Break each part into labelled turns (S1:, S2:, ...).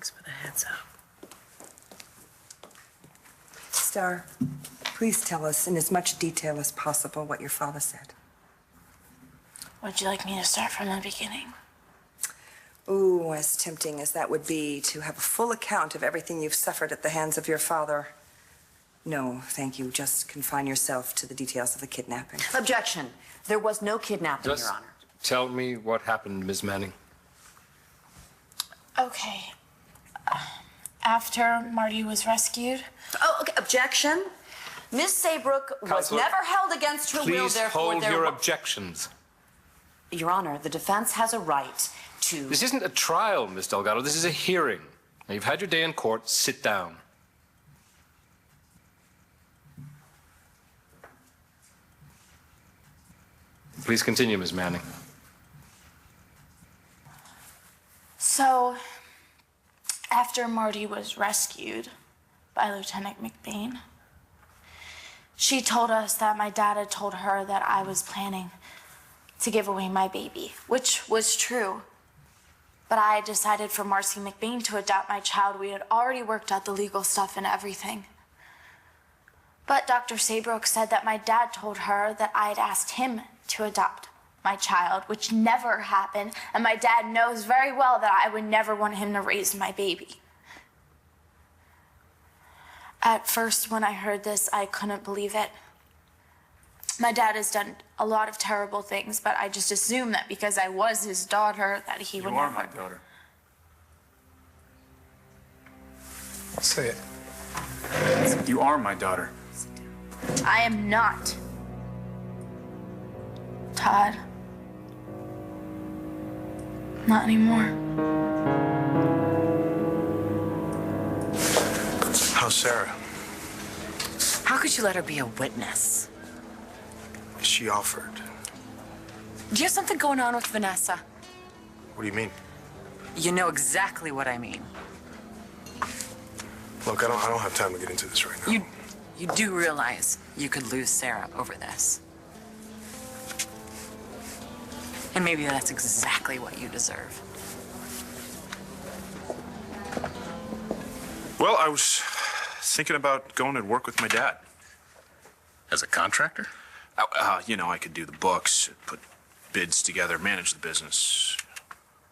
S1: Thanks for the heads up.
S2: Star, please tell us in as much detail as possible what your father said.
S3: Would you like me to start from the beginning?
S2: Ooh, as tempting as that would be to have a full account of everything you've suffered at the hands of your father. No, thank you. Just confine yourself to the details of the kidnapping.
S4: Objection. There was no kidnapping,
S5: Just
S4: Your Honor.
S5: tell me what happened, Ms. Manning.
S3: Okay. After Marty was rescued.
S4: Oh, okay. Objection. Miss Saybrook was
S5: Counselor,
S4: never held against her will,
S5: Please
S4: therefore
S5: hold your objections.
S4: Your Honor, the defense has a right to...
S5: This isn't a trial, Miss Delgado. This is a hearing. Now, you've had your day in court. Sit down. Please continue, Ms. Manning.
S3: So, after Marty was rescued by Lieutenant McBain, she told us that my dad had told her that I was planning to give away my baby, which was true. But I decided for Marcy McBain to adopt my child. We had already worked out the legal stuff and everything. But Dr. Saybrook said that my dad told her that I had asked him to adopt my child, which never happened, and my dad knows very well that I would never want him to raise my baby. At first, when I heard this, I couldn't believe it. My dad has done a lot of terrible things, but I just assumed that because I was his daughter, that he would never...
S6: You are my daughter. Say it. You are my daughter.
S3: I am not. Todd. Not anymore.
S6: How's Sarah?
S1: How could you let her be a witness?
S6: She offered.
S1: Do you have something going on with Vanessa?
S6: What do you mean?
S1: You know exactly what I mean.
S6: Look, I don't have time to get into this right now.
S1: You do realize you could lose Sarah over this. And maybe that's exactly what you deserve.
S6: Well, I was thinking about going to work with my dad.
S7: As a contractor?
S6: You know, I could do the books, put bids together, manage the business.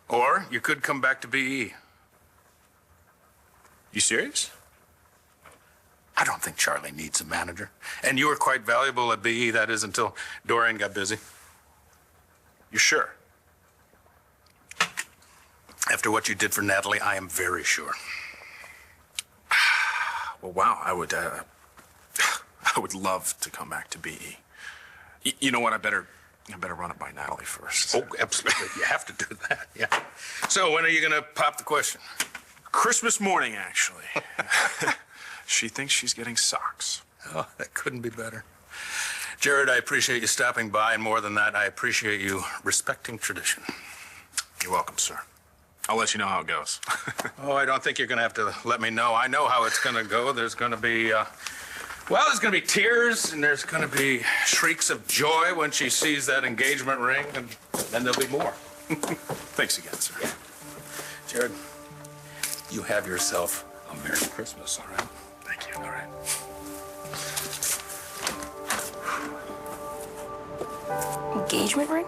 S7: Or you could come back to BE.
S6: You serious?
S7: I don't think Charlie needs a manager. And you were quite valuable at BE, that is, until Dorian got busy.
S6: You sure?
S7: After what you did for Natalie, I am very sure.
S6: Well, wow, I would love to come back to BE. You know what? I better run it by Natalie first.
S7: Oh, absolutely. You have to do that, yeah. So when are you going to pop the question?
S6: Christmas morning, actually. She thinks she's getting socks.
S7: Oh, that couldn't be better. Jared, I appreciate you stopping by, and more than that, I appreciate you respecting tradition.
S6: You're welcome, sir. I'll let you know how it goes.
S7: Oh, I don't think you're going to have to let me know. I know how it's going to go. There's going to be, there's going to be tears, and there's going to be shrieks of joy when she sees that engagement ring, and then there'll be more.
S6: Thanks again, sir.
S7: Yeah. Jared, you have yourself a Merry Christmas, all right?
S6: Thank you.
S7: All right.
S3: Engagement ring?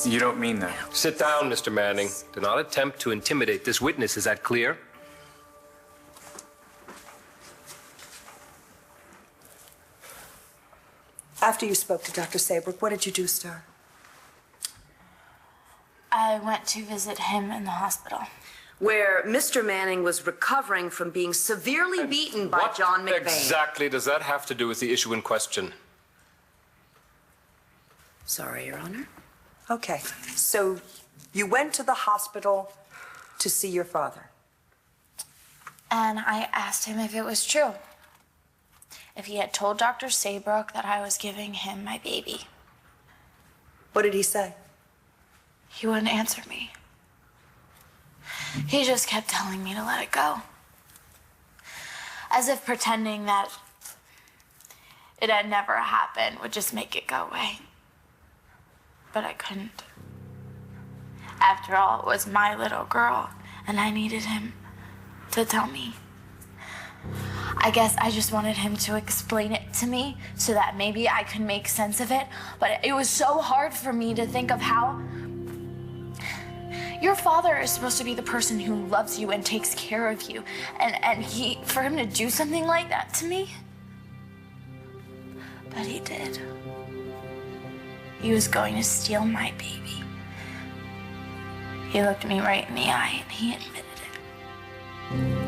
S6: You don't mean that.
S5: Sit down, Mr. Manning. Do not attempt to intimidate this witness. Is that clear?
S2: After you spoke to Dr. Saybrook, what did you do, Star?
S3: I went to visit him in the hospital.
S4: Where Mr. Manning was recovering from being severely beaten by John McBain.
S5: What exactly does that have to do with the issue in question?
S4: Sorry, Your Honor.
S2: Okay, so you went to the hospital to see your father.
S3: And I asked him if it was true. If he had told Dr. Saybrook that I was giving him my baby.
S2: What did he say?
S3: He wouldn't answer me. He just kept telling me to let it go. As if pretending that it had never happened would just make it go away. But I couldn't. After all, it was my little girl, and I needed him to tell me. I guess I just wanted him to explain it to me so that maybe I could make sense of it. But it was so hard for me to think of how your father is supposed to be the person who loves you and takes care of you. And for him to do something like that to me. But he did. He was going to steal my baby. He looked me right in the eye and he admitted it.